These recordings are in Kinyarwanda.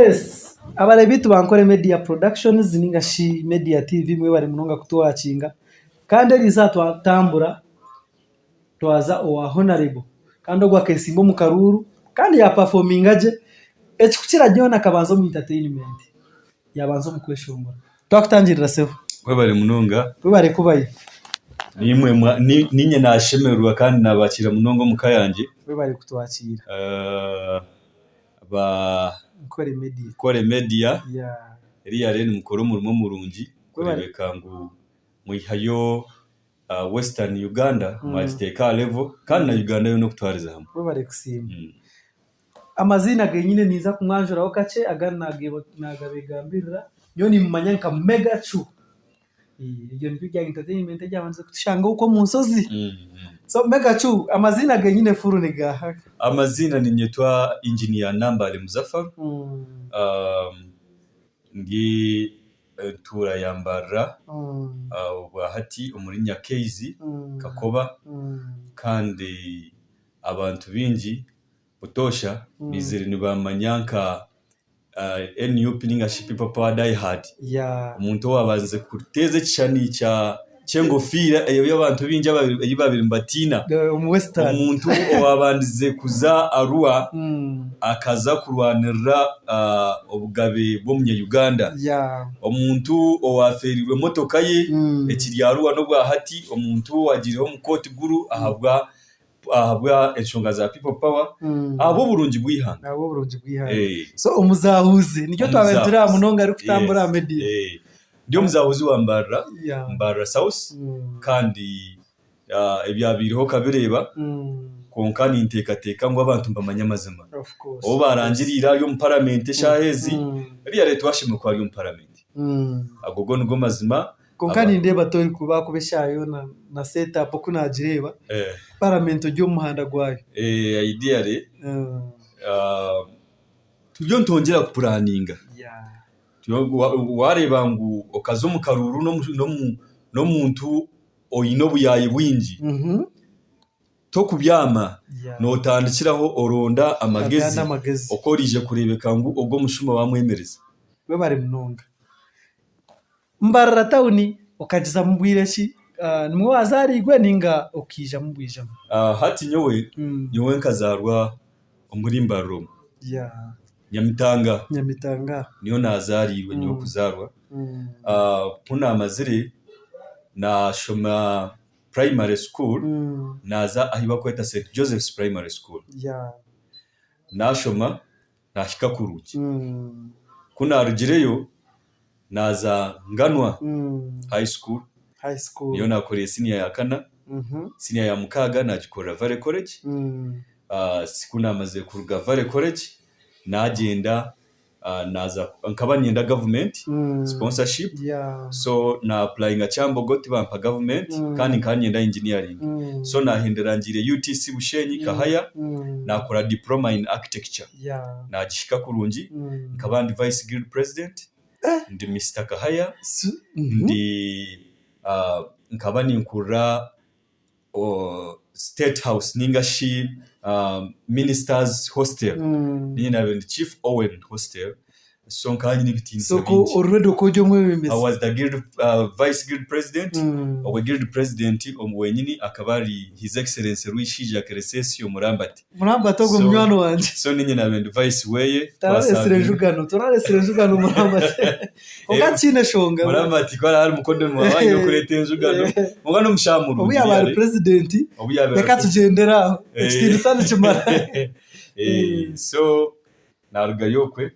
Yes, abarebi tubankore Media Productions ningashi Media TV mwe bari munonga kutuwakinga kandi eriza twatambura twaza owa honorable kandi ogwa kesimbo mu karuru kandi ya performing aje ekikukira jyona kabanzo mu entertainment yabanzo mu kweshongora twakutangirira seho we bari munonga we bari kubaye nimwe ninye nashemerwa kandi nabakira munongo mu kayanje we bari kutwakira ba kore media eriya rene mukoro murimo murungi kurebeka ngo muhayo Western Uganda mwagiteka level kandi na Uganda yo no kutwariza hamwe we bari kusimba amazina genyine niza kumwanjuraho kace agana nagabegambirira yo ni mumanyanka mega chu iyo nbijya entertainment y'abanze kutushanga uko mu nsozi so mega chu amazina genyine furu ni gaha amazina ni nyetwa engineer Nambale Muzaffar ngi tura yambara hati umuri Nyakeizi Kakoba kandi abantu bingi butosha bizere ni bamanyanka NUP ningashi people power die hard umuntu wabanze kuteze cyane cyengofira eyo y'abantu bingi babiri mbatina umuntu wabandize kuza Arua akaza kurwanira obugabe bwo mu Uganda umuntu owaferirwe motoka ye ekiri Arua no bwa hati umuntu wagiriho mu koti guru ahabwa enshonga za people power abo burungi bwihanga so umuzahuzi nicyo twabentura munonga ari kutambura media ndio muzahuzi wa Mbara South kandi ebyabiriho kabireba konkani intekateka ngo abantu mbamanyamazima obo barangirira yo mu parliament shahezi eriya leta washimwe kwa yo mu parliament agogo nugo mazima konkani ndeba tori kuba kubeshayo na setup kunagireba parliament ryo muhanda gwayo idea re tujyo ntongera kupuraninga wareba ngo okazo mu karuru no muntu oyino buyayi bwingi to kubyama no tandikiraho oronda amagezi okorije kurebeka ngo ubwo mushuma bamwemereza we bari munonga Mbarara tawuni okagiza mubwire ki nimwe wazarigwe ninga okija mubwijamo hati nyowe nkazarwa omuri Mbararo Nyamitanga niyo nazariwe niyo kuzarwa kuna amazire na shoma primary school naza ahiba kweta St Joseph's Primary School na shoma nashika kuruki kuna rugireyo naza Nganwa high school niyo nakoreye senior ya kana senior ya mukaga nagikorera Valley College sikuna amaze kuruga Valley College nagenda naza nkaba nyenda government sponsorship so na applying a Cyambogo bampa government kandi nkanyenda engineering so nahenderangire UTC Bushenyi Kahaya nakora diploma in architecture nagishika kurungi nkaba ndi vice guild president ndi Mr Kahaya ndi nkaba ninkura State House ningashi ministers hostel nina the chief Owen hostel so nkanye nibitini so ko already ko jyo mwemeza I was the guild vice guild president or guild president omwenyini akabari his excellency Ruishija Keresesio Murambati go mwana wanje so ninye na vice weye turaresirenjugano Murambati okachine shonga Murambati kwa hari mukondo mwabanyi no kurete njugano mugano mushamuru obu yabari president reka tugendera ekitini sane kimara so naruga yokwe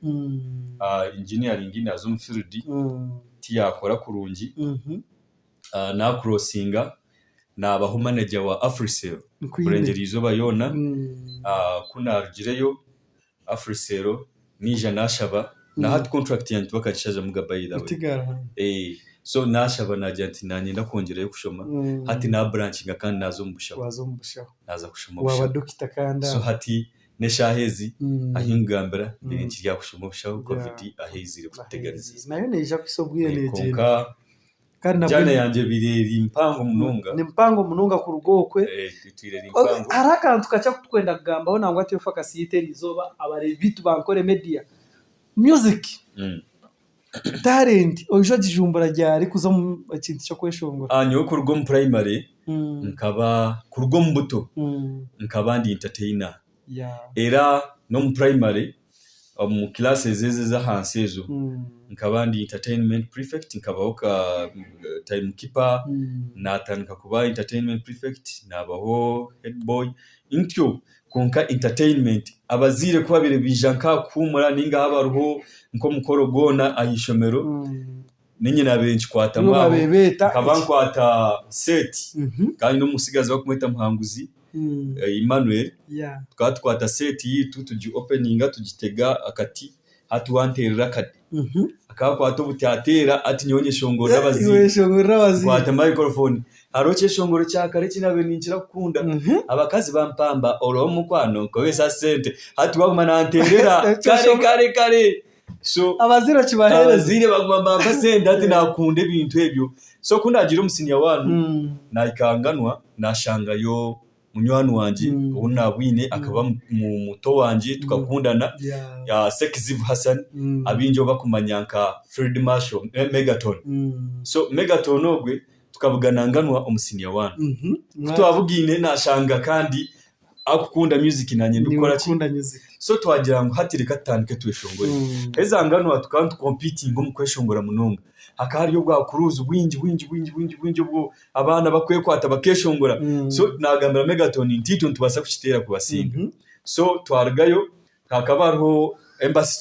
engineering nazo mu field tiyakora kurungi na crossinga na abaho manager wa Africell kurengera izo bayona kuna rugireyo Africell nije nashaba na hard contract yanjye bakacyaje mu gabayida so nashaba najyanti nanyenda kongera yo kushoma hati na branching kandi nazo mu bushaho naza kushoma waba dokita kanda so hati neshahezi ahingambira n'inki ya kushoma bushaho covid ahezire kutegariza nayo neja kwisobwire neje kandi jana yanje bireri impango munonga ni mpango munonga ku rugokwe twireri impango arakantu kacha kutwenda kugamba ona ngo atiyo faka siyiteri izoba abare bitu bankore media music talent ojo gijumbura ryari kuza mu kintu cyo kweshongora nyo ku rugo mu primary nkaba ku rugo mu buto nkaba ndi entertainer era no mu primary mu classes zeze za hansi ezo nkaba ndi entertainment prefect nkabaho ka timekeeper natandika kuba entertainment prefect nabaho head boy intyo konka entertainment abazire kuba bire bijanka kumura ninga habaruho nko mukoro gona ahishomero ninyi nabenshi kwata mwa kabankwata set kandi no musigaza bakumeta muhanguzi Emmanuel twatwata set yitu tuji openinga tugitega akati hatu wanterera kadi akakwata butatera ati nyonye shongora abazi kwata microphone haroche shongoro cyakare kinabe ninjira kukunda abakazi bampamba oro mukwano kobesa sente hatu bagumana anterera kare so abazira kibahereza abazire bagumamba sente ati nakunde bintu ebyo so kundagira umusinya wanu nayikanganwa nashanga yo munywani wanje ubona bwine akaba mu muto wanje tukakundana ya Sekizivu Hassan abinjo bakumanyanka Fred Marshall Megaton so Megaton ogwe tukavugana nganwa umusinya wanu twabugine nashanga kandi akukunda music nanye ndukora so twagira ngo hatirika tanke tweshongore heza nganwa tukantu competing mu kweshongora munonga akari yo bwa kuruza winji bwo abana bakwiye kwata bakeshongora so nagambira Megaton ntito ntubasa kuchitera kubasinga so twargayo hakabariho Embassy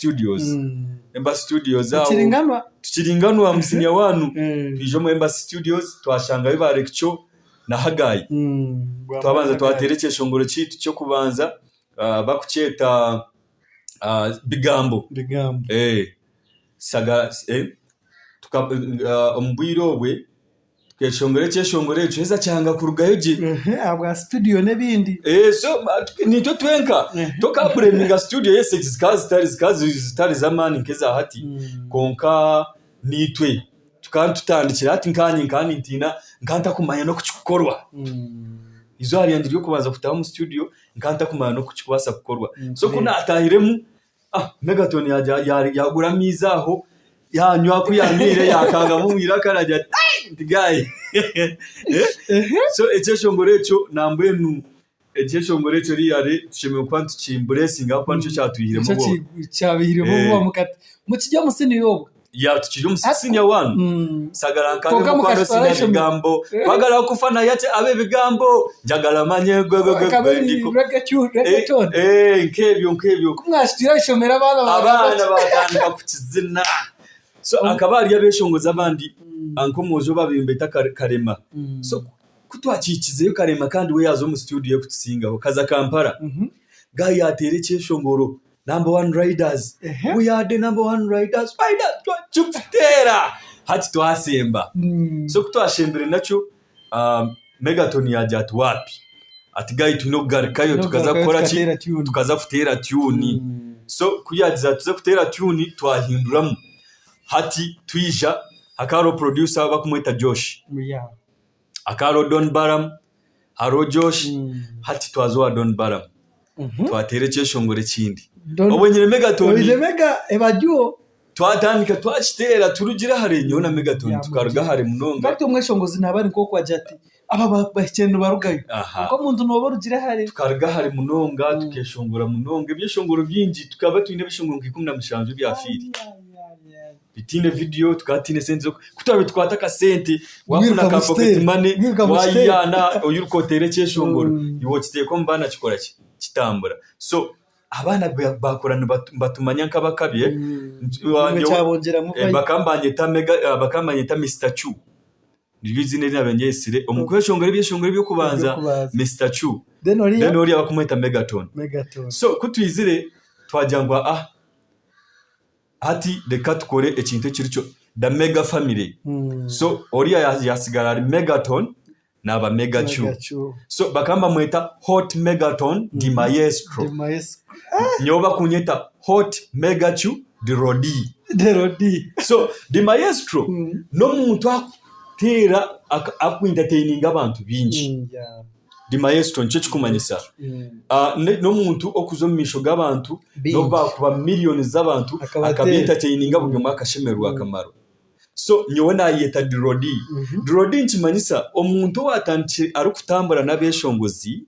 Studios aho tukiringanwa musinya wanu twijo mu Embassy Studios twashanga bibarekcho na Hagayi twabanza twatereke shongoro citu cyo kubanza bakuceta bigambo saga ombwirobwe tweshongore cyeshongore cyeza cyanga kurugayoje abwa studio nebindi so nito twenka tokabureminga studio yes zikazi zamani nkeza hati konka nitwe tukantutandikira hati nkani ntina nkanta kumanya no kucikorwa izo hari yandiri yo kubanza kutaha mu studio nkanta kumanya no kucibasa gukorwa so kuna atahiremu Megaton yagura mizaho yanywa kuyamire yakanga mumira karajya ndigaye so ekeshongorecho nambwenu ekeshongorecho riyare tushimye kwantu chimblessing aho kwantu cyatuyire mu bo cyabihire mu mukati mu kijya musini yobo ya tukiri musinya wanu sagaranka mu kwano sigambo bagala kufana yate abe bigambo njagala manye ndiko nkebyo kumwashitira ishomera abana batandika kukizina so akabari yabeshongoza abandi anko muzo babimbeta karema so kutwakikizeyo karema kandi we yazo mu studio yo kutusingaho kaza Kampala gayi yatereke shongoro number 1 riders we are the number 1 riders chuptera hati twasemba so kutwashembere nacho Megaton yajya atwapi ati gayi tunogarikayo tukaza gukora tukaza futera tune so kuyagiza tuze kutera tune twahinduramo hati tuija akaro producer bakumweta Josh akaro Don Baram haro Josh hati twazoa Don Baram twatereke shongore kindi obonyere Megaton ebajuo twatandika twachitera turugira harenyo na Megaton tukaruga hare munonga gato mweshongozi nabari ko kwa jati aba bakentu barugayo uko muntu no barugira hare tukaruga hare munonga tukeshongora munonga byeshongoro byinji tukaba twine bishongoro 17 bya firi bitine video tukatine senzo kutabe twataka sente wafuna ka pocket money wayana oyurukotere cyeshongoro iwokite ko mbana kikora kitambura so abana bakorana batumanya nkabakabiye bakambanye ta Mr. Chu nibizine n'abanyesire umukweshongoro byeshongoro byo kubanza Mr. Chu then ori abakumweta Megaton so kutwizire twajyangwa hati reka tukore ekintu kiricho the mega family so oriya yasigara ari Megaton naba Mega Chu so bakamba mweta Hot Megaton di maestro nyoba kunyeta Hot Mega Chu di Rodi so di maestro no muntu akutera aku entertaining abantu binji di maestro nche chikumanyisa no muntu okuzo misho gabantu no bakuba millions z'abantu akabentertaininga bugyo makashemerwa akamaro so nyowe nayeta Drodi nchimanyisa omuntu watanchi ari kutambura nabeshongozi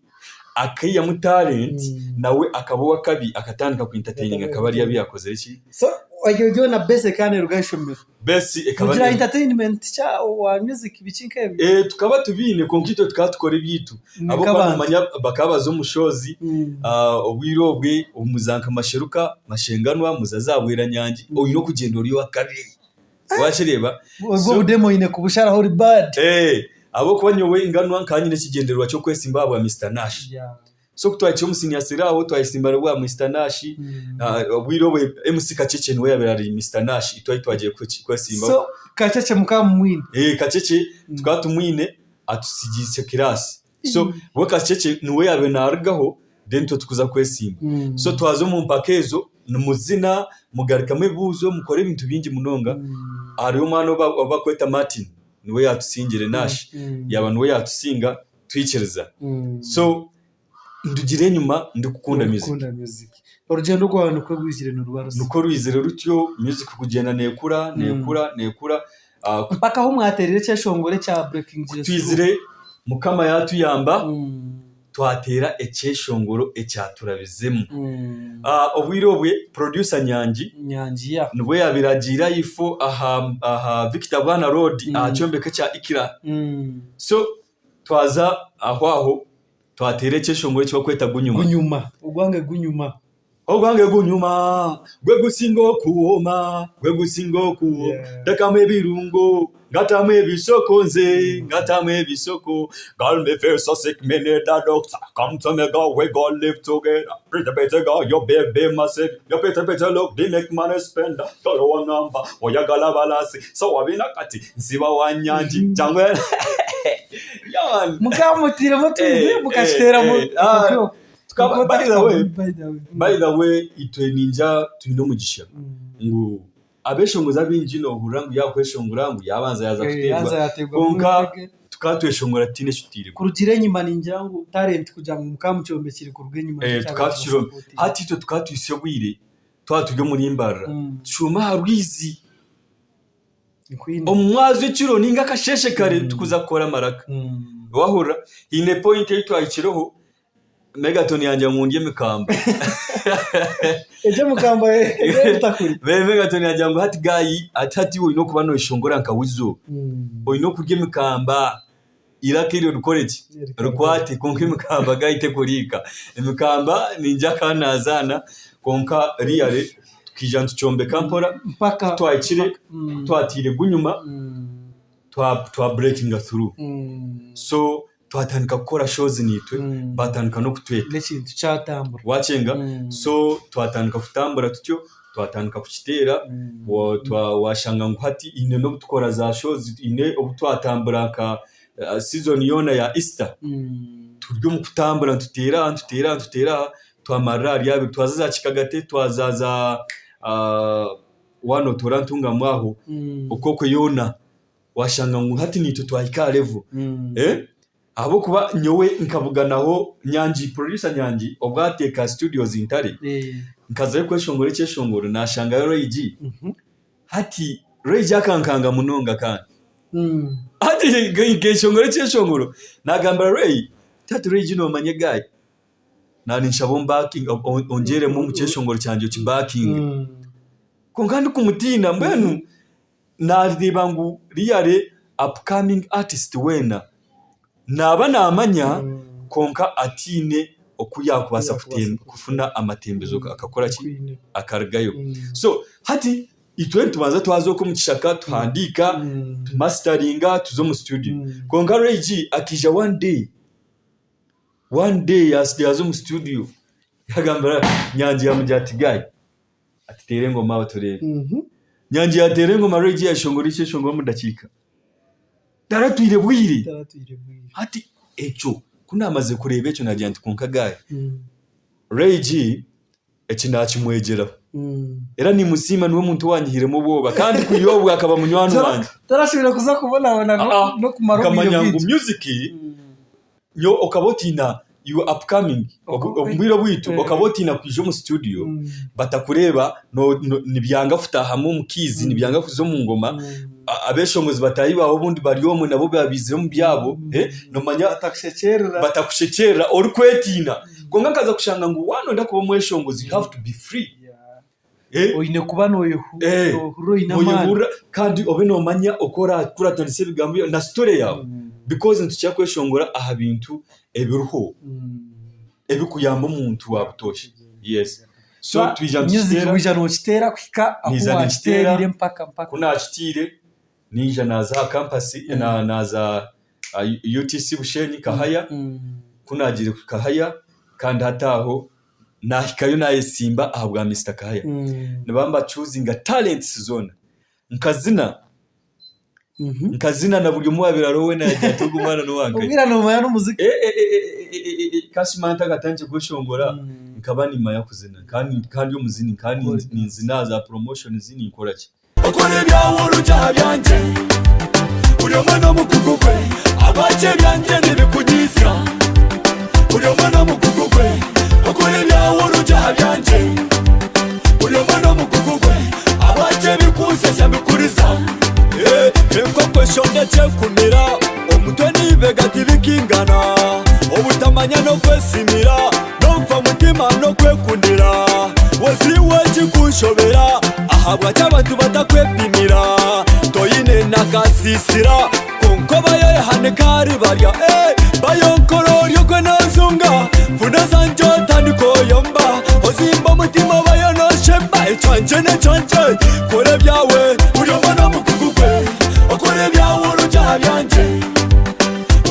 akiya mu talent nawe akabowa kabi akatandika ku entertaining akabari yabiyakoze iki so oyo na base kandi rugashomera base ekabari kugira entertainment cha wa music bicinke tukaba tubine konkito tukatukora ibyitu abo bamanya bakabazo mushozi obwirobwe umuzanka masheruka mashenganwa muzazabwira nyangi oyo no kugenda uri wa kabiri washireba ubwo demo ine kubushara hori bad abo kubanyowe inganwa nkanyine kigenderwa cyo kwesimba wa Mr Nash so kutwa cyo musinyasira aho twayisimba rwa Mr Nash obwirobe MC Kacece niwe yabirari Mr Nash itwagiye kwesimba so Kacece mukamwine Kacece twatumwine atusigise kirasi so we Kacece niwe yabenargaho dento tukuza kwesimba so twazo mu mpakezo numuzina mugarika mwebuzo mukore ibintu bingi munonga ariyo mwana bakweta Martin niwe yatusingire Nash yabantu we yatusinga twikereza so ndugire nyuma ndikukunda music urugendo rw'abantu ko rwizire n'urubarusi nuko rwizire rutyo music kugenda nekura mpaka aho mwaterere cyashongore cya breaking Jesus twizire mukama yatuyamba twatera ekeshongoro ecyaturabizemo obwirobwe producer nyangi ya nubwo yabiragira ifo aha Victor Bwana Road achombeka cha Ikira so twaza aho twatera ekeshongoro cyo kweta gunyuma ugwange gunyuma gwe gusingo kuoma dakamwe birungo ngatamwe bisoko nze ngatamwe bisoko God me feel so sick minute that doctor come to me go we go live together better go your baby massive your better look they make money spend dollar one number oyagala balasi so wabina kati nsiba wanyanji cyangwa yawan mukamutira mutuze mukashitera mu by the way itwe ninja twino mugisha ngo abeshongoza binjino hurangu yakweshongurangu yabanza yaza kutegwa konka tukatweshongora tine shutire kurugire nyuma ninjangu talent kujanga mukamucyombe kiri kurugwe nyuma tukatshiro hati to tukatwisebwire twatujye muri imbara shuma harwizi omwazi kiro ninga kasheshe kare tukuza kora maraka wahura ine point yitu ayikiroho Megaton yanje ngundiye mikamba eje mukamba utakuri Megaton yanje ngo hati gayi atati wo ino kubano ishongora nkawizo ino kurye mikamba irakiri rukoreki rukwati konka mikamba gayite kurika imikamba ninja kanazana konka riyare twijantu cyombe kampora mpaka twayikire twatire gunyuma twa breaking through so twatandika gukora shows nitwe batandika no kutweta n'ikintu cyatambura wacenga so twatandika kutambura tutyo twatandika kukitera washanga ngo hati ine no tukora za shows ine obutwatambura ka season yona ya Easter turyo mu kutambura tutera twamarari yabe twazaza kikagate twazaza wano turantunga mwaho ukoko yona washanga ngo hati nitwe twahika level abo kuba nyowe nkavuganaho nyanji producer nyanji obwateka studios intare nkaza kweshongore cyeshongoro nashanga Rayji hati Rayji akankanga munonga kandi hati geshongore cyeshongoro nagambara Ray tatu Rayji no manye guy nani nshabo backing ongere mu cyeshongoro cyanje cyo backing ko ngandi kumutina mbenu nariba ngo riyare upcoming artist wena naba namanya konka atine okuyakubasa kufuna amatembezo akakora ki akargayo so hati itwe tubanza twazo ko mukishaka tuhandika masteringa tuzo mu studio konka Rayji akija one day yazo mu studio yagambara nyanji ya mujatigaye atitere ngoma baturebe nyanji yatere ngoma Rayji yashongorishe shongora mu dakika Taratwire bwire hati echo kunamaze kureba echo nagiye konka gaye Rayji ekinakimwegera era ni musima niwe muntu wanyihiremo boba kandi kuyobwa akaba munywano wanje tarashobora kuza kubona abana no kumaro kamanya ngo music nyo okabotina you upcoming obwiro bwitu okabotina kwije mu studio batakureba nibyanga futahamu mukizi nibyanga kuzo mu ngoma abeshongozi batayi bawo bundi bari omwe nabo babize mu byabo nomanya batakushekerera orukwetina gonga kaza kushanga ngo wano ndakuba mweshongozi you have to be free oyine kuba noyo inamara kandi obe nomanya okora kuratandise bigambo na story yawe because ntucya kweshongora aha bintu ebiruho ebikuyamba umuntu wabutoshe yes so twijana no kitera kwika aho kitera mpaka kuna kitire ninja naza campus naza UTC Bushenyi Kahaya kunagire Kahaya kandi hataho nahikayo naye Simba ahabwa Mr Kahaya nibamba choosing talents zone nkazina na buri muwabira rowe na yatugumana no wangaye ubwira no maya no muziki Kashimanta gatanje gushongora nkabani maya kuzina kandi yo muzini kandi ninzina za promotion zini ikora ki okore byawo ruja byanje uriyo mwana mukugwe abache byanje nibikugisa uriyo mwana mukugwe okore byawo ruja byanje uriyo mwana mukugwe abache bikusesha bikuriza Nkoko shonde chekumira omutwe nibega tibikingana obutamanya no kwesimira no mfa mutima no kwekundira wasiwe kikunshobera ahabwa cy'abantu batakwepimira toyine nakasisira konkoba yehane kari barya bayonkoro ryokwe nazunga funa zanjo tandiko yomba ozimba mutima bayo no shemba ecanje ne canje kore byawe uriyomana mukugwe okore byawo ruja byanje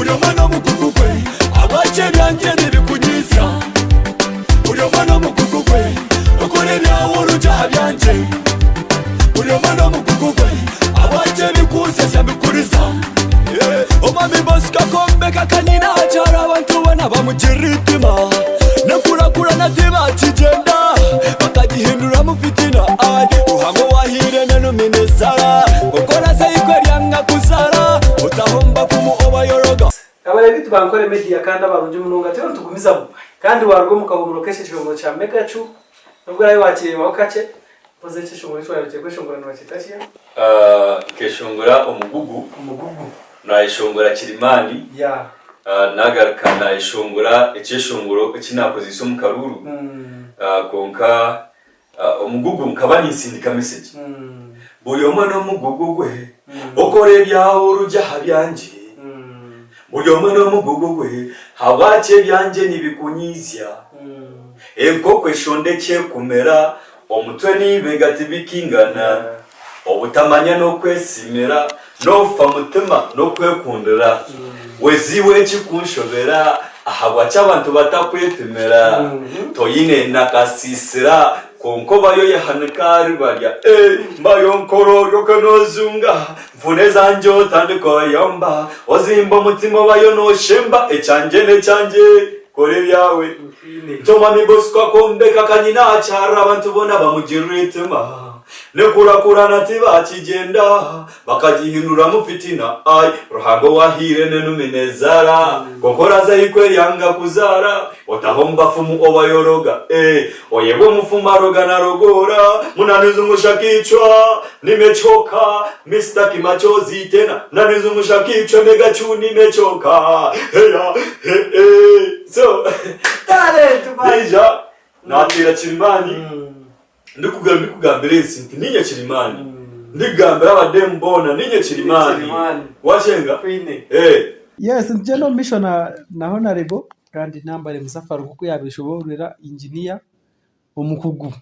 uriyomana mukugwe abache byanje nibikunyisa uriyomana mukugwe okore byawo ruja byanje uriyomana mukugwe abache bikusesa bikuriza omami bosika kombeka kanina achara abantu bana bamujiritima nakurakura natiba kigenda bakagihindura mu fitina ruhango wahirene no minesara gukora sayikweryanga kuzara utahomba kumu obayoroga abale bitu bankore media kandi abarunje mununga tero tugumiza kandi warwo mukabumuro keshe cyongo cha Megachu nubwo ayo wakireba kace poze cyishongora cyo yareke kweshongora no bakitashya keshongora umugugu na ishongora kirimani nagaruka na ishongora icyeshongoro kinakoze iso mu karuru konka umugugu mukabani insindika message buyomo no mugugu gwe okore byawo ruja habyanje buyomo no mugugu gwe habache byanje nibikunyizya enkoko eshonde cye kumera omutwe nibega tibikingana obutamanya no kwesimira no fa mutima no kwekundira weziwe kikunshobera ahabwa cy'abantu batakwepimera toyine nakasisira konkoba yo yahanakari barya mbayo nkoro yokanozunga mfune zanjo tandiko yomba ozimba mutima bayo no shemba ecanje ne canje kore byawe toma miboswa kombeka kanyina achara abantu bona bamugiritima nekurakurana tiba kigenda bakagihindura mu fitina ruhango wahirene numinezara gokora zayikwe yanga kuzara otahomba fumu obayoroga oyebo mufuma roga na rogora munanizungusha kichwa nimechoka Mr Kimachozi tena nanizungusha kichwa Megachu nimechoka so talent baija natira chimbani ndikugambira sinti ninye kirimani ndigambira abadembona ninye kirimani washenga yes njeno mission na honorable kandi nambare musafari kuko yabishoborera engineer umukugu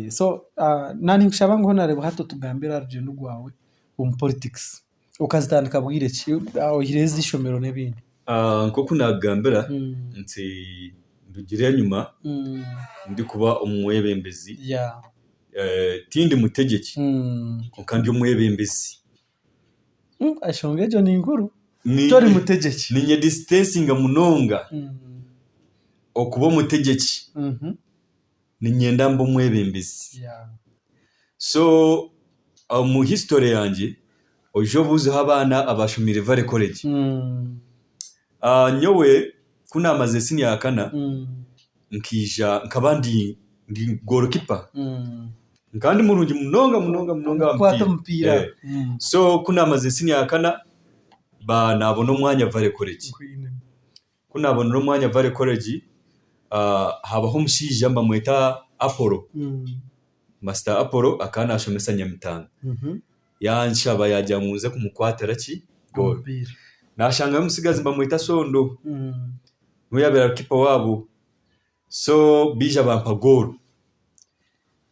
so nani nkushaba ngo honorable hato tugambira arugendo rwawe politics ukazitandika bwire ki ohireza ishomero nebindi nkoko nagambira nti ndugire nyuma ndi kuba umwebembezi tindi mutegeki kandi umwebembezi ashongejo ni inkuru tori mutegeki ninye distancing munonga okuba mutegeki ninye ndambo umwebembezi so mu history yanje ojo buzo abana abashumire vale college nyowe kunamaze senior yakana nkija nkabandi ndi goalkeeper kandi murungi munonga mpira so kunamaze senior yakana nabona umwanya Valley College kunabona umwanya Valley College habaho umushija mbamweta Apollo Master Apollo akana ashomesa Nyamitanga yanshaba yajya muze kumukwatira ki goal nashanga musigazi mbamweta Sondo muyabera kipa wabo so bija bampa goal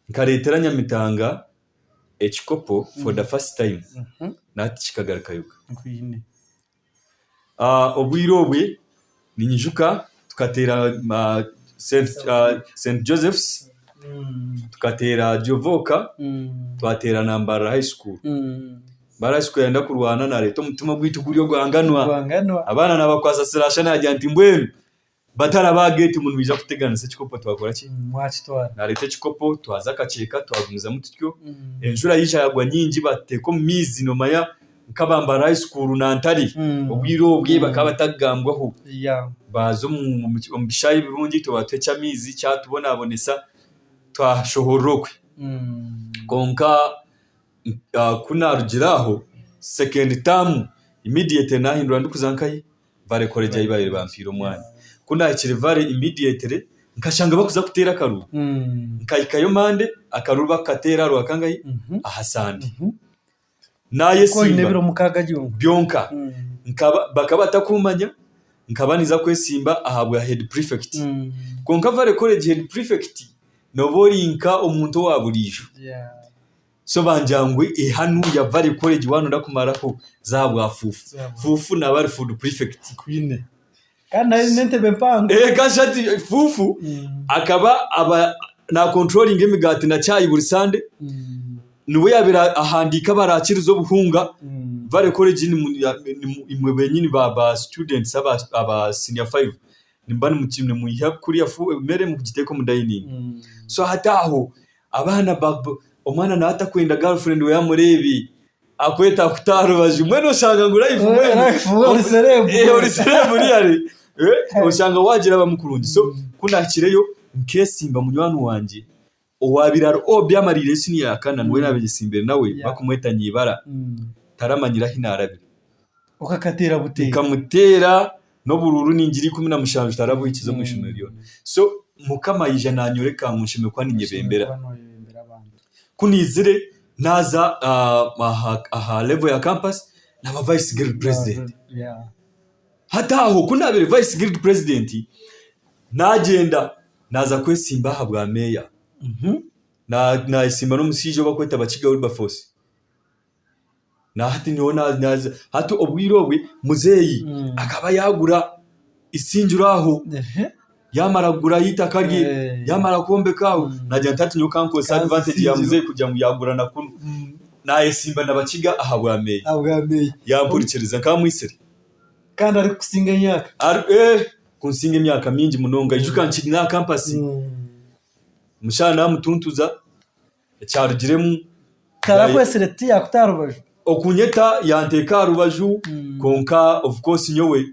nkaretera Nyamitanga ekikopo for the first time nati kikagaruka yuka obwirobwe ninyijuka tukatera St Joseph's tukatera Jovoka twatera Nambara High School Bara School yenda kurwana na leta umutima gwitu guriyo gwanganwa abana nabakwasa sirasha najyanti mbwenu batara bageti umuntu bija kutegana se kikopo twakora ki mwachitwara na leta kikopo twaza kaceka twagumiza mututyo enjura yisha yagwa nyingi bateko mizi no maya nkabambara High School nantari ubwiro bwe bakabatagambwaho bazo mu bishayi birungi tubatweca mizi cyatubona abonesa twashohorokwe konka kunarugiraho second term immediate nahindura ndukuzankayi Valley College ayibaye bampira umwanya kunakire Valley immediate nkashanga bakuza kutera karu nkayikayo mande akaru bakatera rwakangayi ahasandi naye Simba mukaga byonka nkaba bakabata kumanya nkabaniza kwesimba ahabwa head prefect konka Valley College head prefect noborinka omuntu waburijo so banjangwe hanu ya Valley College wano ndakumarako zabwa fufu na bari food prefect kwine kana nente bempango gashati fufu akaba aba na controlling imigati na cyayi buri sande nuwe yabira ahandika barakirizo buhunga Valley College ni imwebe nyini baba students aba senior 5 nimbani mukimne muyiha kuri yafu mere mu giteko mu dining so hataho abana bagbo omwana nata kwenda girlfriend we yamurebi akweta kutaro baje mweno shanga ngo life uri serebu yari oshanga wagira bamukurundi so kunakireyo nkesimba munywanu wanje owabiraro obyamarire sini yakana nwe nabigisimbere nawe bakumweta nyibara taramanyira hinarabi ukakatera butera ukamutera no bururu ningiri 15 tarabu ikizo mu ishimeriyo so mukama yija nanyoreka munshime kwa ninyebembera kunizire naza aha level ya campus na vice guild president hataho kunabere vice guild president nagenda naza kwesimba habwa meya na isimba no musije bakweta bakiga uri bafosi na hati niona hatu obwirobwe muzeyi akaba yagura isinjuraho yamaragura yitakarye yamara kombe kawo najya ntati nyo campus advantage ya muzeyi kujya mu yagura na kuno na isimba nabakiga ahabwa meya yampurikiriza kamwiseri kandi ari kusinga imyaka kunsinga imyaka mingi munonga ijukanki na campus mushana mutuntuza cyarugiremu tarakwesireti yakutarubaje okunyeta yanteka rubaju konka of course nyowe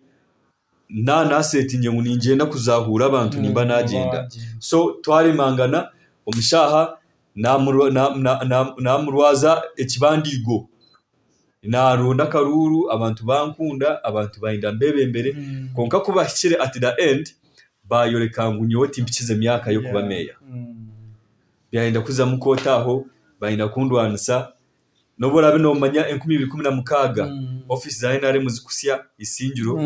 na setting ngo ningenda kuzahura abantu nimba nagenda so twari mangana omushaha namurwaza ekibandigo naronda karuru abantu bankunda abantu bayinda mbebembere konka kubashire at the end bayoreka ngo nyoti mpikize myaka yo kuba meya byayenda kuza mukotaho bayinda kundwanisa nobora bino manya 2016 office za NRM muzikusya isinjiro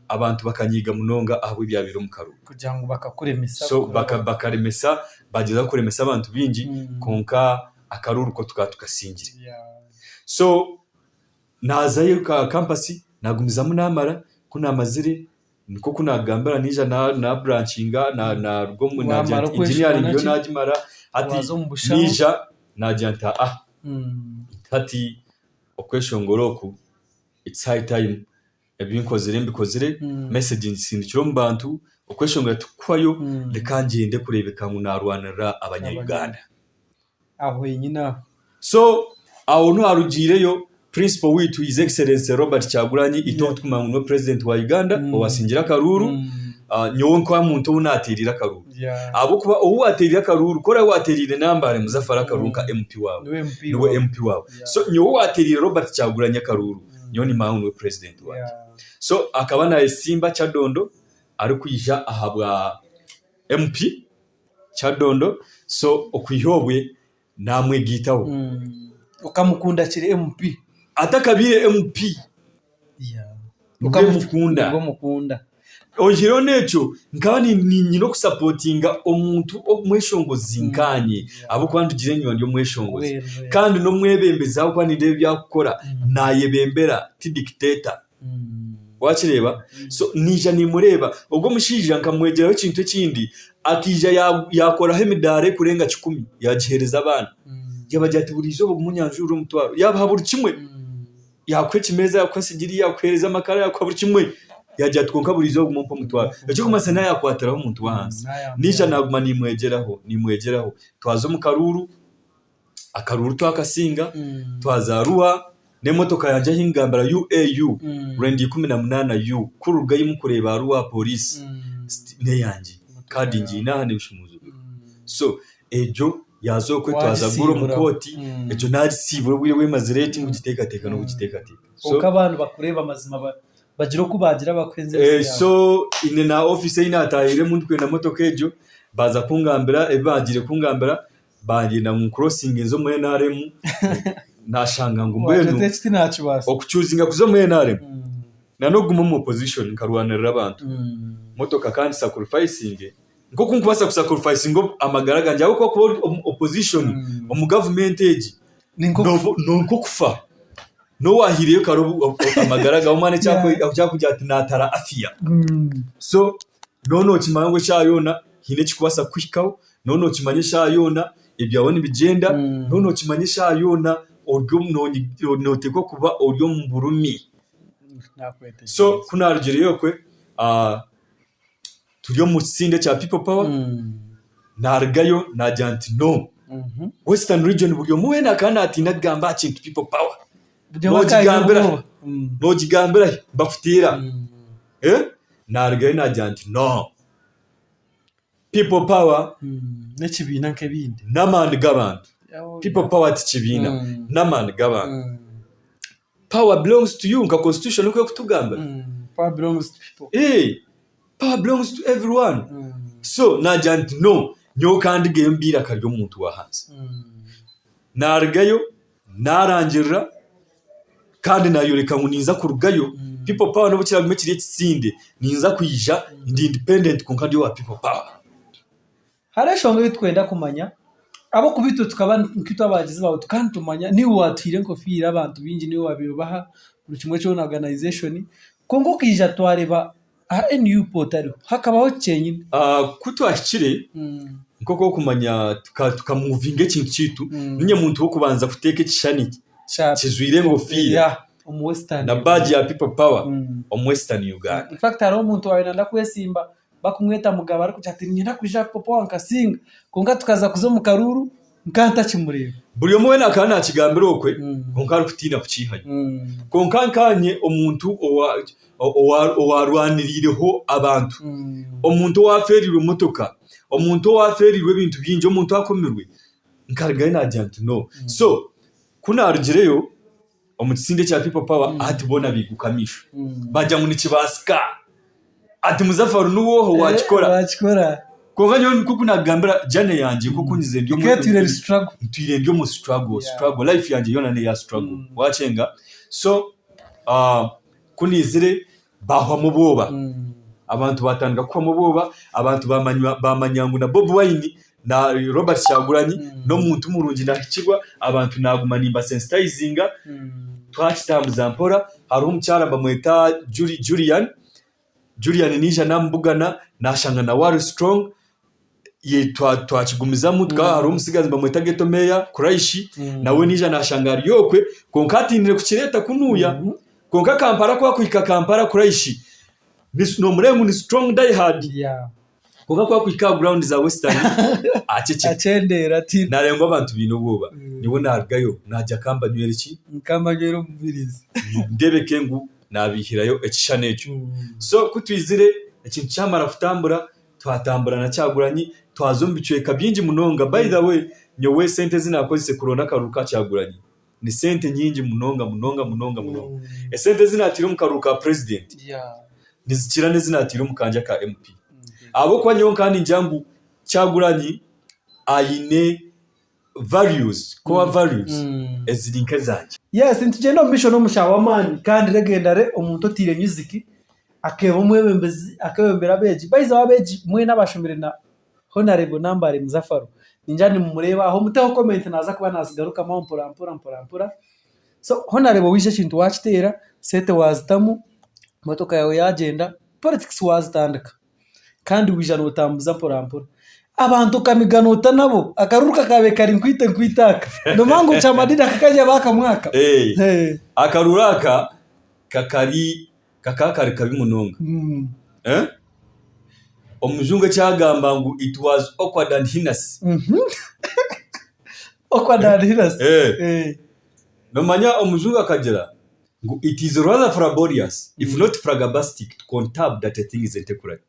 abantu bakanyiga munonga aho byabiro mukaru kugira ngo bakakuremesa so bakaremesa bageza kuremesa abantu bingi konka akaruru ko tukasingira so nazayo ka campus nagumiza munamara kunamazire niko kunagambara nija na branchinga na rwo mu engineering yo najimara ati nija najanta ati okweshongoroku it's high time ebinkozire mbikozire messaging sindikiro mu bantu okweshongora tukwayo lekangende kurebeka ngo narwanira abanya Uganda aho yinyina so aho no harugireyo principal witu his excellence Robert Kyagulanyi ito tukuma no president wa Uganda owasingira karuru nyowe kwa muntu unatirira karuru abo kuba uwatirira karuru kora watirire nambare Muzafara Karuru ka MP wawe niwe MP wawe so nyowe watirira Robert Kyagulanyi karuru nyo ni mawe president wa so akaba na Simba Kyadondo ari kwijja ahabwa MP Kyadondo so okwihobwe namwe gitaho ukamukunda kiri MP atakabire MP ukamukunda ojiro necho nkaba ni no kusupportinga omuntu omweshongozi nkanye abo kwandugire nyo ndio mweshongozi kandi no mwebembeza aho kwanide byakora nayebembera ti dictator wakireba so nija ni mureba ubwo mushija nkamwegeraho ikintu kindi akija yakora hemidare kurenga 10 yagihereza abana yabajyati burizo bumunyanjuru mutwaro yaba buri kimwe yakweki meza yakwasigiri yakwereza amakara yakwa buri kimwe yajya twonka burizo bumumpa mutwaro cyo kumasana yakwataraho umuntu wahanze nija naguma nimwegeraho twazo mu karuru akaruru twakasinga twazaruwa nemotoka yanje hingambara UAU rendi 18 U kuruga yimukureba ruwa police ne yanje kadi njina ne bishumuzo so ejo yazokwe twazagura mukoti ejo nari siburo bwiwe mazireti mu giteka no giteka so abantu bakureba amazima bagira ko bagira bakwenze so ine na office ina atahire muntu kwenda motoka ejo baza kungambira bagire kungambira bagenda mu crossing enzo mu NRM nashanga ngo mbenu okuchuzinga kuzo mu NRM nanoguma mu opposition karwanira abantu motoka kandi sacrificing ngo kunkubasa kusacrifice ngo amagara ganje abo ko opposition mu government age no kufa no wahiriye karobu amagara ga umane cyakujya ati natara afia so nono kimango cyayona hine kikubasa kwikaho nono kimanyisha yona ibyabona bigenda nono kimanyisha yona oryo noteko kuba oryo mu burumi so kunarugire yokwe turyo mu sinde cya people power nargayo najanti no western region buryo muwena kandi ati nagamba kintu people power no gigambira bafutira nargayo najanti no people power nekibina nkebindi namandi gabantu people power tikibina namandi gabantu power belongs to you nka constitution uko kutugamba power belongs to people power belongs to everyone so najanti no nyo kandi gembira karyo muntu wahanze nargayo narangirira kandi nayoreka nkuninza kurugayo people power no bukira gumekiriye tsinde ninza kuyija ndi independent konkadi wa people power harashonga bitwenda kumanya abo kubito tukaba nkito abagize bawo kandi tumanya ni watwire nkofira abantu bingi ni wabibaha buri kimwe cyo na organization kongo kija twareba NU portal hakabaho cyenyine kutwashire nkoko kumanya tukamuvinga ikintu citu ninye muntu wo kubanza kuteka kishani kizwire ngofira western na badge ya people power western Uganda in fact ari umuntu wabinanda kwesimba bakumweta mugabo ari kucyati nyina kuja popo wankasinga konga tukaza kuzo mu karuru nkanta kimureba buri umwe nakana kigambira okwe konka ari kutina kucihaye konka nkanye omuntu owarwanirireho abantu omuntu waferirwe motoka omuntu waferirwe ibintu byinje omuntu akomirwe nkargaye najanti no so kuna arugireyo omukisinde cya people power atubona bigukamisha bajya mu nikibasika ati Muzafaru nuwo wakikora konga nyo kuko nagambira jane yanje kuko nyize ndio mu struggle life yanje yona ne ya struggle wacenga so kunizire bahwa muboba abantu batanga kwa muboba abantu bamanyangu na Bob Wine na Robert Kyagulanyi no muntu murungi nakigwa abantu naguma nimba sensitizinga twakitambuza mpora hari umucyara bamweta Julian nija nambugana nashanga na War Strong ye twakigumiza mutka hari umusigazi bamweta Geto Meya Kuraishi nawe nija nashanga ryokwe konkatinire kukireta kunuya konka Kampala kwa kuika Kampala Kuraishi no murengu ni strong die hard kuko kwa kwika ground za Western acendera ati narengwa abantu binoboba nibo nargayo najya kamba nyweriki kamba nyero mubirizi ndebeke ngu nabihirayo ekishane ekyo so kutwizire ekintu cyamara kutambura twatambura na Kyagulanyi twazombicweka byingi munonga by the way nyowe sente zinakozese kurona karuka Kyagulanyi ni sente nyingi munonga esente zinatira mu karuka president nizikira nezinatira mu kanja ka MP abo kwa nyo kandi njangu Kyagulanyi aine values core values ezirinka zanje yes ntugenda mbisho no mushawamani kandi legendare omuntu otire music akeba umwebembezi akebembera beji baiza wabeji mwe nabashomire na honorable number Muzafaro ninjani mumureba aho muteho comment naza kuba nazigaruka mpora so honorable wishe kintu wachitera sete wazitamu motoka yawe yagenda politics wazitandika kandi wijana utambuza mpora abantu kamiganota nabo akaruruka kabe kari nkwitaka no mango chamadida kakajya baka mwaka akaruraka kakari kabi munonga omujunga cyagamba ngo it was awkward and heinous awkward and heinous no manya omujunga kagera ngo it is rather fraborious if not fragabastic to contab that a thing is correct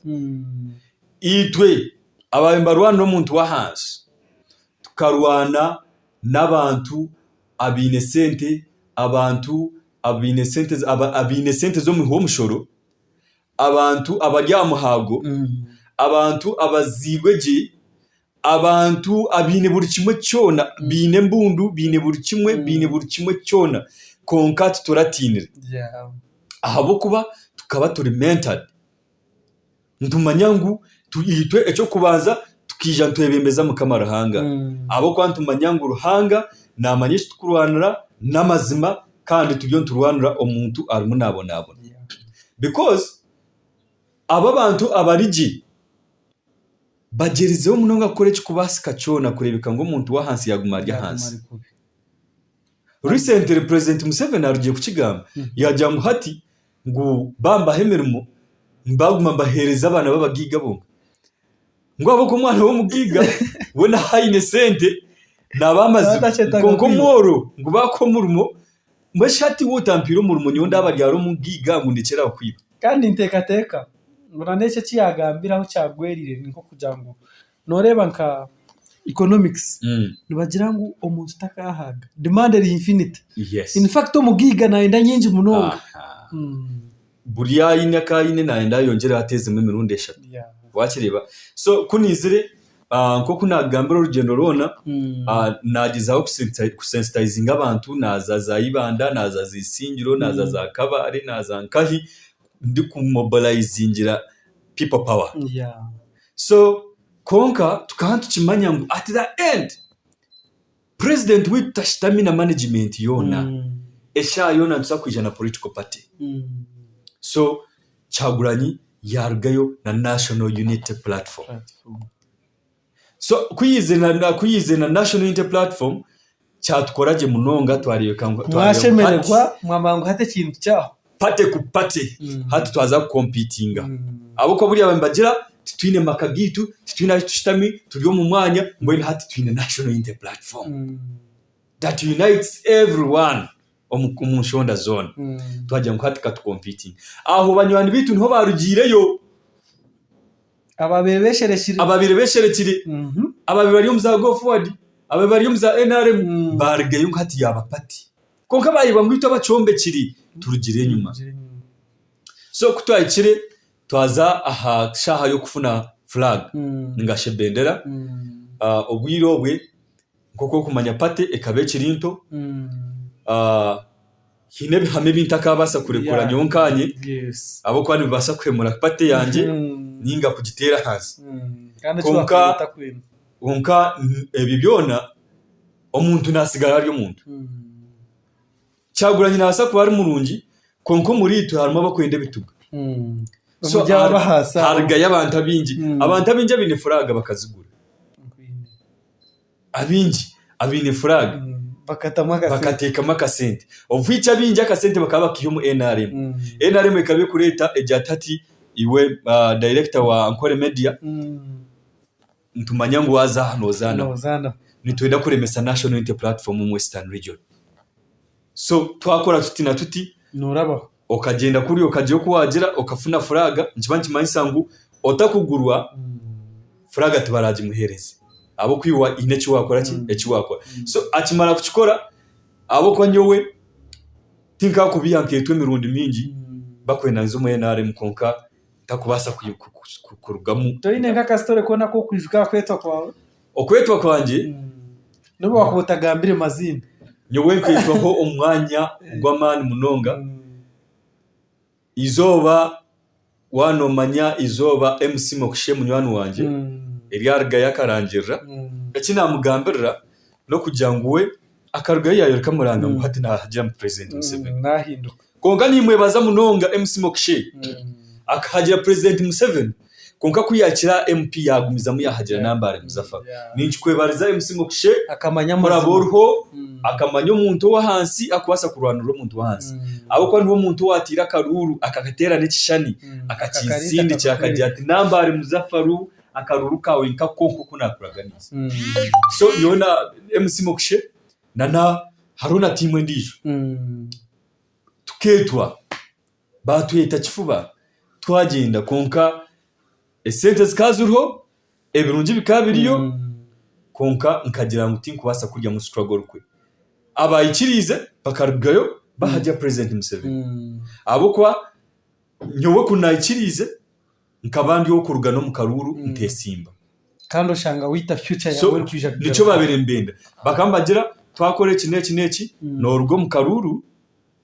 itwe abambarwana n'omuntu wahansi tukarwana n'abantu abine sente abantu abine sente zo mu homushoro abantu abajyamuhago abantu abazigweje abantu abine buri kimwe cyona bine mbundu bine buri kimwe cyona konka turatinira ahabo kuba tukaba turi mental ntumanyangu tuyitwe eco kubanza tukija ntwebembeza mu kamarahanga abo kwantu manyangu ruhanga namanyisha tukurwanira n'amazima kandi tubyo nturwanira omuntu arimu nabona because aba bantu abariji bagerizeho munonga kore kikubasika cyona kurebeka ngo umuntu wahansi yagumarya hansi recently President Museveni arugiye kukigamba yajya ngo hati ngo bamba hemerimo mbaguma mbahereza abana babagiga bo ngo abo ko mwana wo mugiga bona haine sente nabamaze konko moro ngo bakomurumo mbashati wotampiro murumo nyonda abaryaro mugiga ngo ndekera kwiba kandi ntekateka muranece cyagambira aho cyagwerire niko kujango noreba nka economics nibagira ngo omuntu takahaga demand is infinite in fact mugiga naenda nyingi munonga buriya inakaine naenda yongera ateze mu mirundi eshatu wakireba so kunizire nko kunagambira urugendo rona nagizaho kusensitizinga abantu naza za ibanda naza zisingiro naza za kabare naza nkahi ndi kumobilizingira people power so konka tukantu kimanya ngo at the end president with tastamina management yona esha yona nsakwijana political party so Kyagulanyi yargayo na National Unity Platform so kuyizena National Unity Platform cyatkoraje munonga twaribeka ngo twashemererwa mwamango hate kintu cyaho pate ku pate hati twaza competinga abo ko buriya bambagira twine makagitu twina tushitami turiyo mu mwanya ngo ni hati twine National Unity Platform that unites everyone omushonda zone twajya ngo hati kat competing aho banywani bitu nho barugireyo ababirebesherekire ababiri umza go forward ababiri umza NRM bargeyo ngati yabapati konka bayiba mwito bacombe kiri turugire nyuma so kutwayikire twaza aha shaha yo kufuna flag ngashe bendera obwirobwe nkoko kumanya pate ekabe kirinto hine bihame bintaka basa kurekura nyonkanye abo kwani basa kwemura pate yanje ninga kugitera hasi konka ebibyona omuntu nasigara ari omuntu Kyagulanyi nasa kuba ari murungi konko muri tu harimo bakwende bituga so harga y'abantu abingi abine furaga bakazigura abine furaga bakateka makasente ovuicha bingi akasente bakaba kiyo mu NRM NRM ikabe kureta ejatati iwe director wa Ankole Media ntumanya ngo waza hano zana nitwenda kuremesa national unity platform mu Western region. So twakora tuti na tuti nuraba okagenda kuri okaje ko wagera okafuna furaga nkibanki manyisangu otakugurwa furaga tibaraje muhereze abo kwiwa ineki wakora eki wakora. So akimara kuchikora abo kwa nyowe tinka kubiyanketwe mirundi mingi bakwena nzo muyenare mukonka takubasa kurugamu toine nkaka story kona ko kwijuka kwetwa kwawe okwetwa kwanje nubo wakubutagambire mazina nyowe kwitwaho umwanya gw'amani munonga izoba wanomanya izoba MC Mokushe munywani wanje Eliarga yakarangirira akinamugambirira no kujanguwe akaruga yayo kamuranga ngo hati nahagira president Museveni nahinduka konka nimwe baza munonga MC Mokushe akahagira president Museveni konka kuyakira MP yagumiza mu yahagira nambare muzafa ninki kwebariza MC Mokushe akamanya muraborho akamanya umuntu wa hansi akwasa kurwanura umuntu wa hansi abo kwa niwo muntu watira karuru akakatera n'ikishani akakisindi cyakagira ati nambare muzafaru akaruru kawe nkakonko kunakuraganiza. So yona MC Mokushe nana haruna timwe ndijo tuketwa batuyeta kifuba twagenda konka esente zikazurho ebirungi bikabiriyo konka nkagira ngo tinkubasa kurya mu struggle kwe abayikirize bakarugayo bahajya president Museveni abo kwa nyowe kunayikirize nkabandi yo kuruga no mu karuru ntesimba kandi ushanga wita future yawe kwija nico babere mbenda bakambagira twakore kineki no rugo mu karuru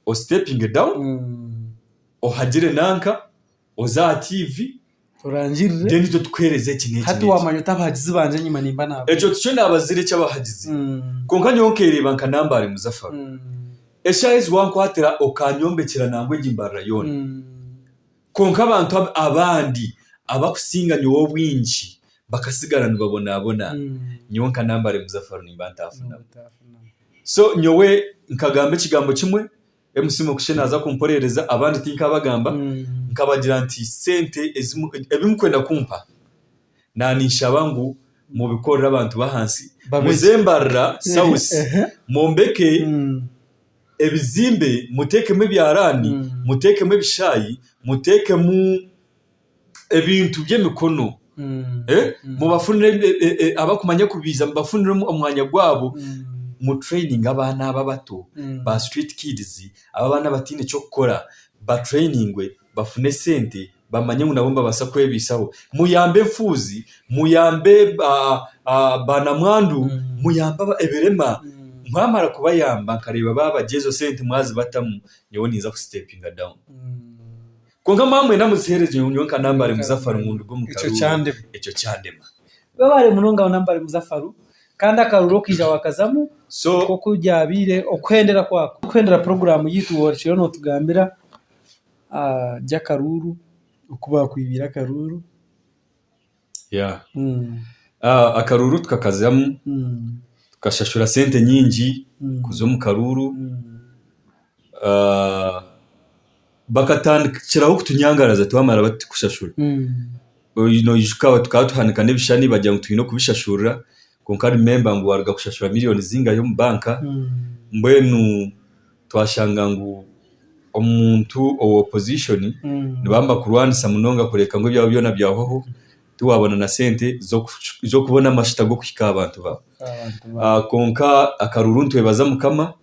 o stepping down o hagire nanka o za TV turangirire deni to twereze kineki hati wamanyo tabahagizi banje nyima nimba nabo ejo tucyo nabazire cyabahagizi konka nyonkereye banka nambare muzafa eshaiz wankwatira okanyombekera nangwe gimbarra yona konka abantu abandi abakusinga nyowo bwinshi bakasigarana babona nyonka nambare muzafaru nimba ntafuna. So nyowe nkagambe kigambo kimwe MC Mokushe naza kumporereza abandi tinka bagamba nkabagira nti sente ebimukwenda kumpa nanisha bangu mu bikorera abantu bahansi muzembarra south mombeke ebizimbe mutekemo byarani mutekemo bishayi mutekemo ebintu by'emikono mu bafunire abakumanya kubiza bafunire umwanya gwabo mu training abana babato ba street kids abana batine cyo gukora ba trainingwe bafune sente bamanye ngo nabomba basakwebisaho muyambe mfuzi muyambe bana mwandu muyamba eberema mwamara kuba yamba kareba baba jezo sente mwazi batamu nyowe niza ku stepping down konga mamwe namusehereje nyonka nambare muzafaru mundu go mukaru icyo cyandema babare munonga nambare muzafaru kandi akaruro kija wakazamu so ko kujyabire okwendera kwako kwendera program yitu worshiro no tugambira jakaruru ukuba kwibira karuru akaruru tukakazamu tukashashura sente nyingi kuzo mu karuru bakatandikiraho kutunyangaraza twamara bati kushashura yishukaba tukatuhanika nebishani bajya ngo twino kubishashura konka remember ngo warga kushashura miliyoni zinga yo mu banka mbwenu twashanga ngo omuntu o opposition nibamba kurwanisa munonga kureka ngo byabo byona byahoho tuwabona na sente zo kubona amashita go kwika abantu ba konka akaruru ntwebaza mukama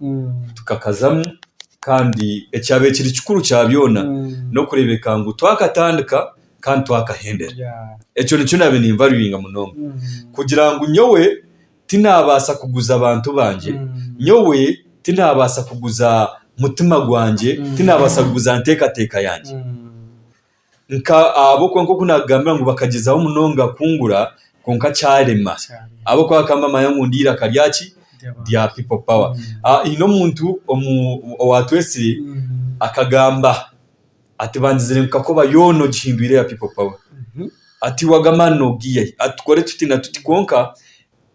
tukakazamu kandi ecyabe kiri cikuru cyabyona no kurebeka ngo twakatandika kandi twakahendera eco nico nabe nimvaluinga munonga kugira ngo nyowe tinabasa kuguza abantu banje nyowe tinabasa kuguza mutima gwanje tinabasa kuguza nteka yanje nka abo konko kunagambira ngo bakagezaho munonga kungura konka cyarema abo kwa kamba mayangundira karyaki dia people power ino muntu watwesi akagamba ati banzire ko bayono gihimbire ya people power ati wagamano giye atukore tuti na tuti konka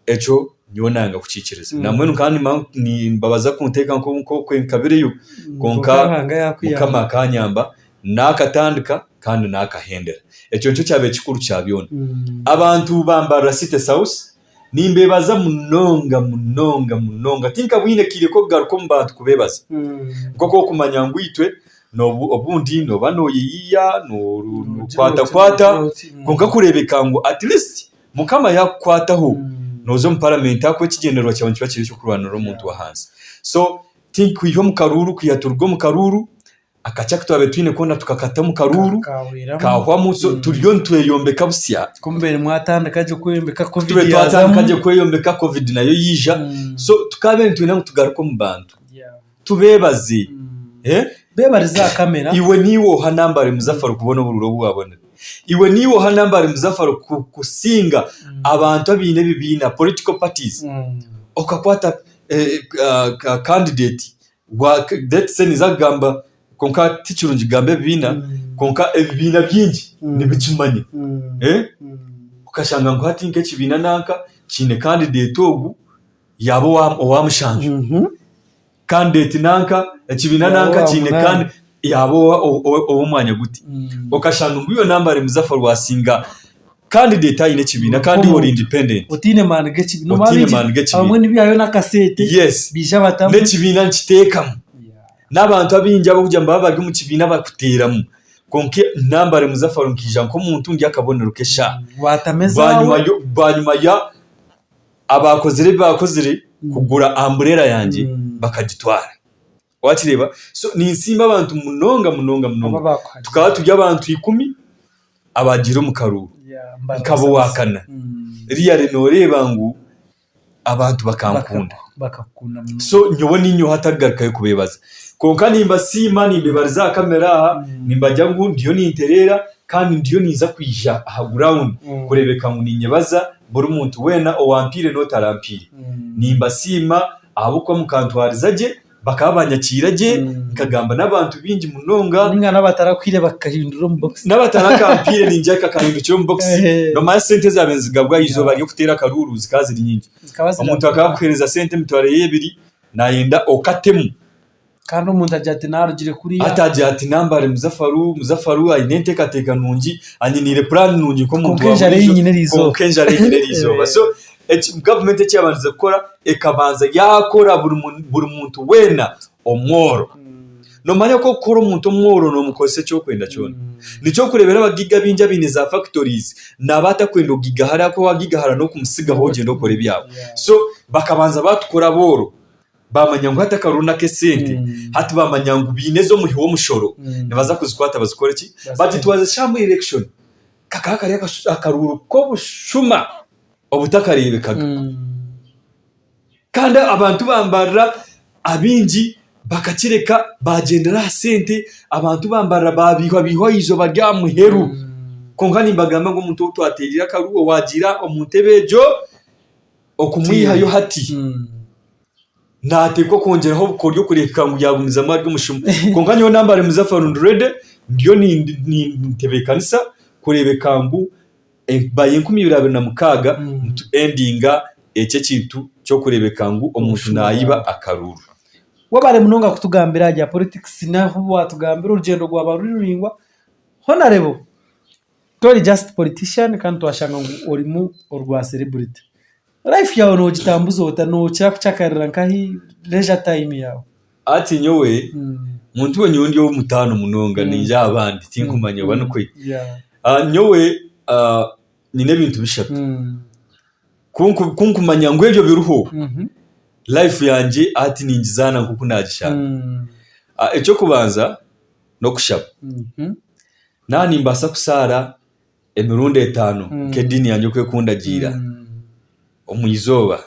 eco nyonanga kucikireza namwe kandi ni mbabaza kunteka nko kwenkabire yo konka kama kanyamba nakatandika kandi nakahendera ekyo nicyo cyabe kikuru kya byona abantu bambara City South nimbebaza munonga tinka bwine kireko garuko mbantu kubebaza koko kumanya ngwitwe no obundi no banoyiya no kwata konka kurebeka ngo at least mukama yakwataho nozo mu parliament akwe kigenderwa cyabanje bakiri cyo kurwanira umuntu wa hanze so think wiho mu karuru kuyaturgo mu karuru akachaka twabe twine kona tukakata mu karuru kahwa muso turyo ntweyombeka busya kumbere mwatanda kaje kuyombeka covid tube twatanda kaje kuyombeka covid nayo yija so tukabe ntwina tugaruko mu bantu tubebaze bebariza kamera iwe niwo hanambare Muzafaru kubona ubururo bwabone iwe niwo hanambare Muzafaru kusinga abantu abine bibina political parties okakwata candidate wa that seniza gamba konka tichurunji gambe bibina konka ebibina byingi nibikimanye ukashanga ngo hatinke kibina nanka kine candidate ogu yabo wamushanje candidate nanka ekibina nanka kine kandi yabo omwanya guti ukashanga ngo iyo nambare Muzafaru wasinga candidate ayine kibina kandi ori independent utine manige kibina amwe nibiyayo na cassette yes bisha batamu ne kibina nkitekamo n'abantu abinjya bujya mbabage mu kibina bakuteramo konke nambare Muzafaru nkija nko muntu ngi akabonero kesha watameza banyuma ya abakozere kugura umbrella yanjye bakagitwara wakireba so ni insimba abantu munonga tukaba tujya abantu 10 abagira mu karuru nkabo wakana riya renoreba ngo abantu bakankunda so nyobo ninyo hatagaruka yo kubebaza konka nimba sima nimbebariza kamera nimba jya ngo ndiyo ni interera kandi ndiyo niza kwija aha ground kurebeka ngo ninyebaza buri muntu wena owampire no tarampire nimba sima abuko mukantwarizaje bakabanyakiraje nkagamba n'abantu bingi munonga ninga nabatarakwire bakahindura mu box nabatarakampire ninjye kakahindukira mu box no ma sente zabenzigabwa izo bari kutera karuru zikazira nyingi umuntu akakwereza sente mitware yebiri nayenda okatemu kandi umuntu ajyate narugire kuri atajya ati nambare Muzafaru ayinente kateka nungi anyinire plan nungi ko muntu konkenjare yinyine rizo so government cyabanze gukora ekabanza yakora buri muntu wena omworo no manya ko kora umuntu omworo no mukose cyo kwenda cyone nico kurebera abagiga binja bine za factories nabata kwenda giga hari ko wagiga hari no kumusiga hoje ndo kore byabo so bakabanza batukora boro bamanya ngo hatakaruna ke sente hati bamanya ngo binezo muhiwo mushoro nibaza kuzikwata bazikora ki but it was a sham election kakakari akaruru ko bushuma obutakarebekaga kandi abantu bambara abingi bakakireka bagendera sente abantu bambara babihwa izo bajya muheru konka nimbagamba ngo umuntu utwaterira karuwo wagira omuntebejo okumwiha yo hati nateko kongeraho bukoryo kureka ngo yagumiza amajwi mushuma konka nyo nambare Muzafaru ndrede ndiyo ni ntebekanisa kurebeka ngo baye 2026 endinga ece kintu cyo kurebeka ngo umuntu nayiba akaruru wabare munonga kutugambira ajya politics naho watugambira urugendo rwabaruringwa honorable tori just politician kandi twashanga ngo orimu orwa celebrity life yawe no gitambuzo utano cyakarira nkahi leisure time yawe ati nyowe muntu wenye ndi wo mutano munonga ninja abandi tinkumanya bano kwe nyowe nine bintu bishatu kunkumanya ngo ebyo biruho life yanje ati ninjizana nkuko najishaka ecyo kubanza no kushaba nani mbasa kusara emirundi 5 kedini yanje kwe kundagira omuyizoba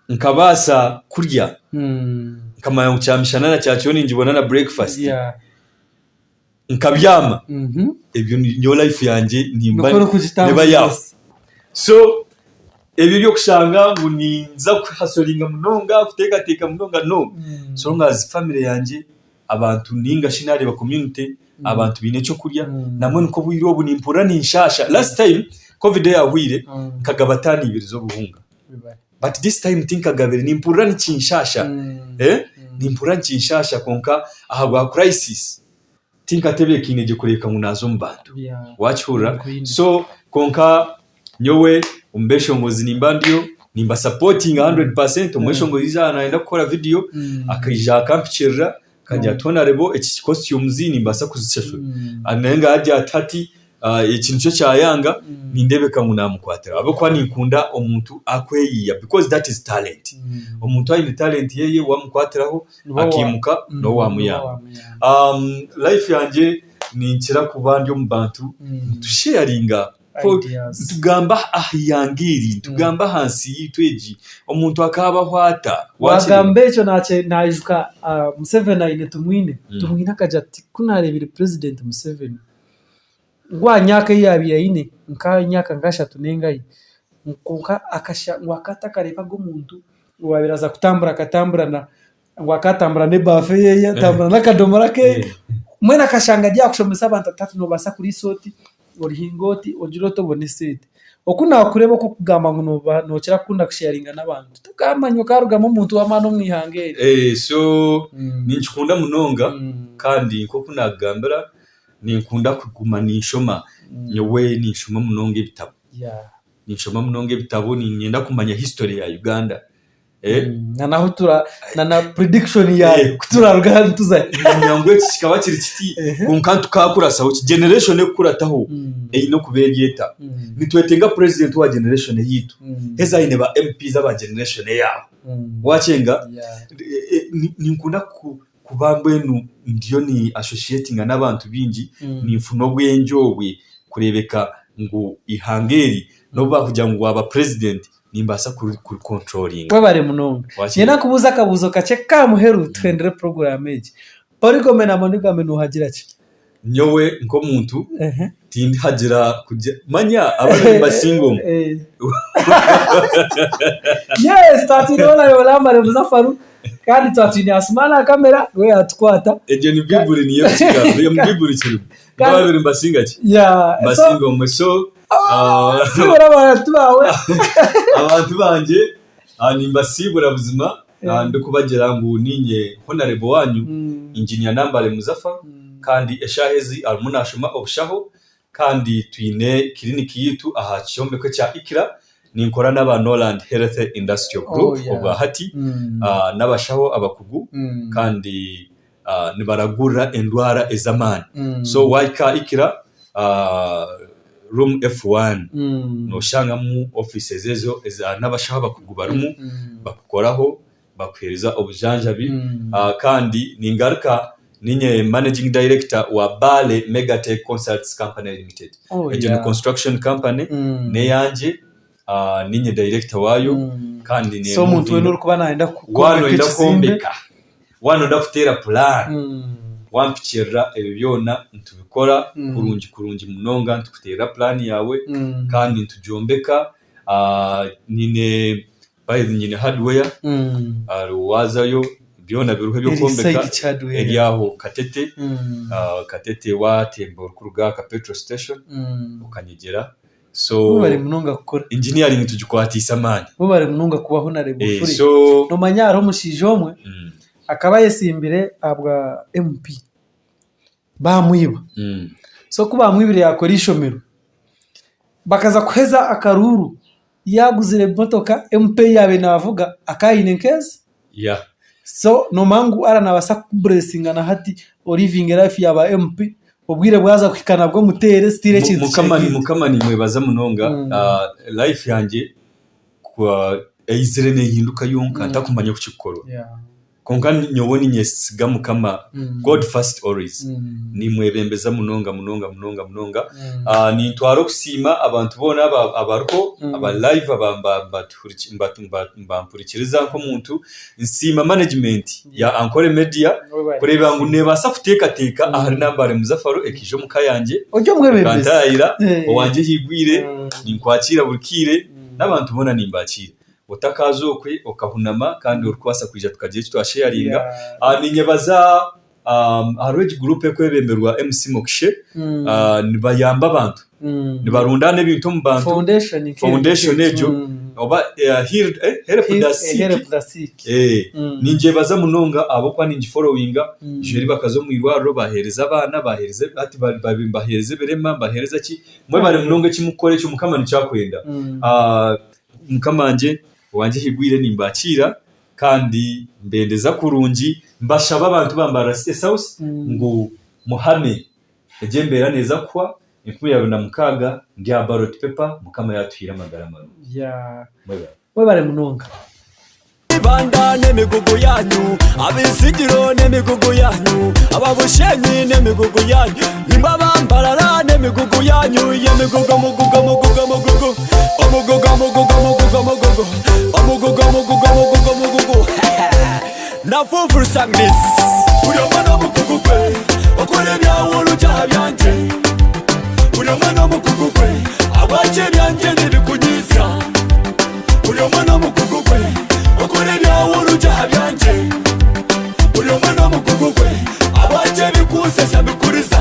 nkabasa kurya nkamaya mucyamishana na cyacyo njibona na breakfast nkabyama ebyo nyo life yanje nimba yawo so ebyo byo kushanga ngo ninza kuhasoringa munonga kuteka munonga no so ngazi family yanje abantu ninga shinari ba community abantu bine cyo kurya namwe nuko bwiro bu nimpura ninshasha last time covid yahwire kagabatani ibiri zo buhunga but this time tinkagabere nimpura ni kinshasha nimpura kinshasha konka ahagwa crisis tinkatebe kinege kureka munazo mbantu wachura Queen. so konka nyowe umbeshongozi nimbandiyo nimba supporting 100% umweshongozi anaenda gukora video akayija akampicira kajya tonarebo iki costumes nimbasa kuzishashura anenga ajya atati ikintu cyo cyayanga nindebeka munamukwatira abo kwa nikunda omuntu akweyiya because that is talent omuntu ayine talent yeye wamukwatiraho akimuka no wamuyanga life yanje ninkira kubandi mu bantu tusharinga tugamba ahiyangiri tugamba hansi yitweji omuntu akaba hwata wagambe cyo najuka Museveni ayine tumwine akaja ati kunarebire president Museveni ngwa nyaka yabi yine nka nyaka ngashatu nengayi nkuka akasha wakata kareba gomuntu wabiraza katambura na wakatambura ne bafe ye tambura nakadomora ke mwena kashanga dia kushomesa abantu 3 no basa kuri soti orihingoti ojiroto bonesete okuna kureba ko kugamba ngo no kira kunda kusharinga nabantu tukamanyo karuga mu muntu wamano mwihangere so ninchikunda munonga kandi nko kunagambira ninkunda kuguma nishoma nyowe nishoma munonga ibitabo nishoma munonga ibitabo ninyenda kumanya history ya Uganda naho na prediction ya kutura tuza nyangwe kikaba kiri kiti kunkantu kakura sawo generation ekurataho no kubegeta nitwetenga president wa generation yitu heza ine ba MP za ba generation yabo wacenga ninkunda kubambwenu ndiyo ni associating n'abantu bingi nimfuno bwenjobwe kurebeka ngo ihangeri no bakugira ngo aba president nimbasa kuri controlling babare munonga yena kubuza kabuzo kace kamuheru twendere program eje pariko mena manika menu hagira ki nyowe nko muntu tindi hagira kujya manya abari basingo yes tatinola yolamba Muzafaru kandi tatini asmana kamera we atkwata eje ni biburi niyo kigambo yo mbiburi kiri babiri mbasinga ki basingo mweso sibura abantu bawe abantu banje nimbasibura buzima ndukubagera ngo ninye honorable wanyu engineer Nambale Muzafaru kandi eshahezi almunashuma obushaho kandi twine kliniki yitu aha cyombeko cya Ikira ninkora n'aba Noland Health Industrial Group obahati n'abashaho abakugu kandi nibaragura endwara ezamani so waika Ikira room F1 no shanga mu offices ezo n'abashaho abakugu barumu bakukoraho bakwereza obujanjabi kandi ningaruka ninye managing director wa Bale Megatech Consults Company Limited a construction company ne yanje ninye director wayo kandi ne so muntu we n'urukuba naenda kukombeka wano ndakutera plan wampicira ebyona ntubikora kurungi munonga ntukutera plan yawe kandi ntujombeka nine nyine hardware wazayo byona biruhe byo kombeka eriaho katete wa tembo kuruga ka petrol station ukanyegera so bari munonga gukora engineering tugikwatisa mani bari munonga kubaho na rebo furi no manyaro mushijomwe akaba yesimbire abwa MP bamwiba so kuba mwibire yakora ishomero bakaza kweza akaruru yaguzire motoka MP yabe navuga akayine nkeze so no mangu aranabasa blessinga na hati living life yaba MP ubwire bwaza kwikana bwo mutere style kintu mukamani mwebaza munonga life yanje kwa eizire ne hinduka yonka ndakumanya kuchikoro konka nyoboni nyesiga mukama God first always ni mwebembeza munonga ni ntwaro kusima abantu bona abaruko aba live bampurikiriza ko muntu nsima management ya Ankole Media kureba ngo nebasa kuteka ahari Nambale Muzafaru ekijo mukayanje ojo mwebembeza kantayira owanje higwire ninkwakira burkire n'abantu bona nimbakira utakazokwe okahunama kandi urkwasa kwija tukagiye twasharinga ninyebaza harwege group ekwebemberwa MC Mokishe nibayamba abantu nibarundane bintu mu bantu foundation ejo oba help the sick ninje baza munonga abo kwa ninje followinga jeri bakazo mu irwaro bahereza abana bahereze ati bahereze berema bahereza ki mwe bari munonga kimukore cyo mukamani cyakwenda mukamanje wanje higwire nimbakira kandi mbendeza kurungi mbashaba abantu bambara sauce ngo muhame ejembera neza kwa inkuru yawe na mukaga ndya ballot paper mukama yatuhira amagara maru mwe bare munonga banda n'emigugu yanyu abisigiro n'emigugu yanyu ababushenyi n'emigugu yanyu nimba bambarara n'emigugu yanyu yemigugu mugugu mugugu mugugu omugugu mugugu mugugu mugugu omugugu mugugu mugugu mugugu na fufuru sangis uryomana mugugu kwe okole byawo lujaha byanje uryomana mugugu kwe abache byanje nibikunyisa uryomana mugugu kwe okole byawo lujaha byanje uryomana mugugu kwe abache bikusesa bikuriza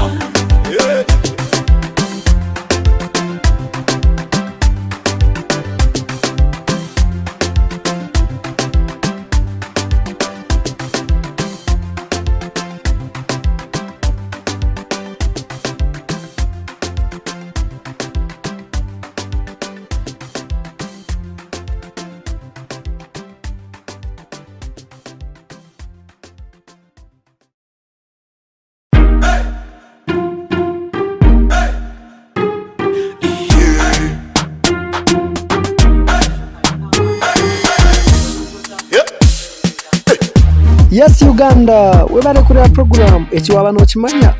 Yes Uganda, we bare kuri program ekiwaba no kimanya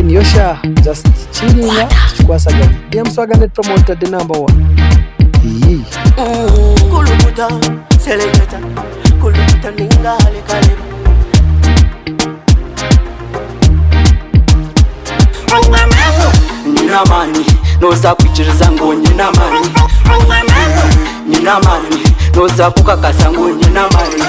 niyo sha just chillinga tukwasaga DM Swaganet promoter the number 1 kulukuta selector kulukuta ningale kale nina mani no sakwikiriza ngo nina mani nina mani no sakukakasa ngo nina mani